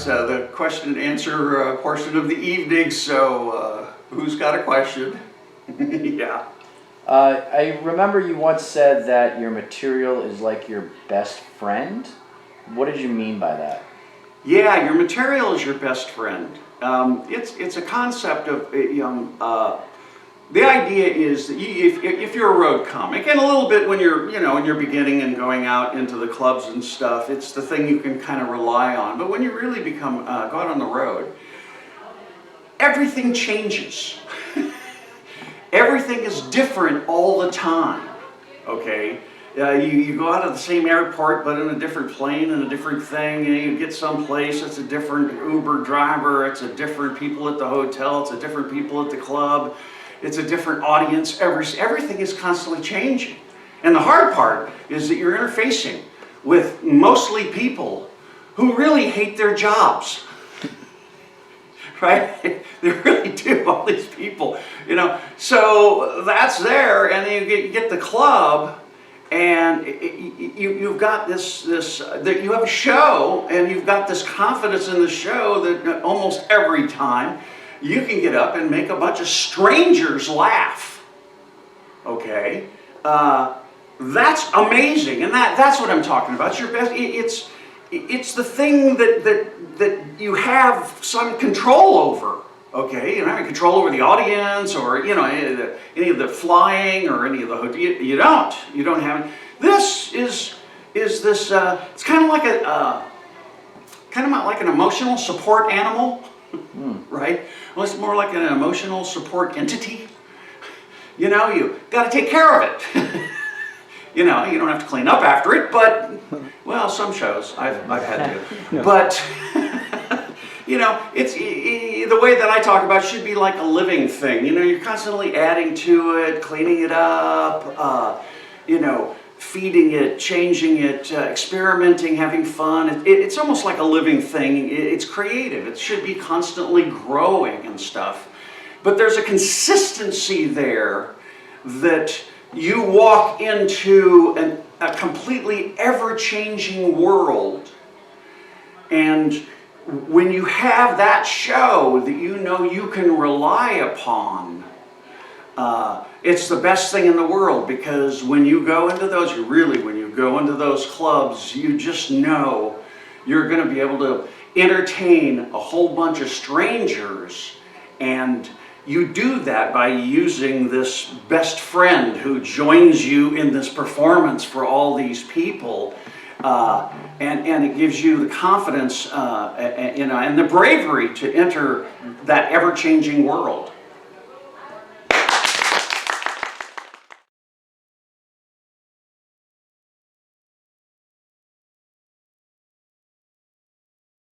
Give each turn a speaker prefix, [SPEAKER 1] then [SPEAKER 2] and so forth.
[SPEAKER 1] the question and answer portion of the evening. So, who's got a question? Yeah.
[SPEAKER 2] I remember you once said that your material is like your best friend. What did you mean by that?
[SPEAKER 1] Yeah, your material is your best friend. It's a concept of the idea is that if you're a road comic, and a little bit when you're in your beginning and going out into the clubs and stuff, it's the thing you can kind of rely on. But when you really become go out on the road, everything changes. Everything is different all the time. Okay. You go out of the same airport, but in a different plane and a different thing, and you get someplace, it's a different Uber driver, it's a different people at the hotel, it's a different people at the club, it's a different audience. Everything is constantly changing. And the hard part is that you're interfacing with mostly people who really hate their jobs. Right? They really do, all these people. So that's there, and then you get the club, and you've got this that you have a show, and you've got this confidence in the show that almost every time you can get up and make a bunch of strangers laugh. Okay, that's amazing, and that's what I'm talking about. It's your best. It's the thing that you have some control over. Okay, you don't have any control over the audience, or any of the flying, or any of the you don't have it. This is this it's kind of like an emotional support animal, right? Well, it's more like an emotional support entity. You got to take care of it. You don't have to clean up after it, but well, some shows I've had to, but. It's the way that I talk about it should be like a living thing. You're constantly adding to it, cleaning it up, feeding it, changing it, experimenting, having fun. It's almost like a living thing. It's creative. It should be constantly growing and stuff. But there's a consistency there that you walk into a completely ever-changing world, and when you have that show that you can rely upon, it's the best thing in the world, because when you go into those clubs, you just know you're going to be able to entertain a whole bunch of strangers, and you do that by using this best friend who joins you in this performance for all these people. And it gives you the confidence, and the bravery to enter that ever-changing world.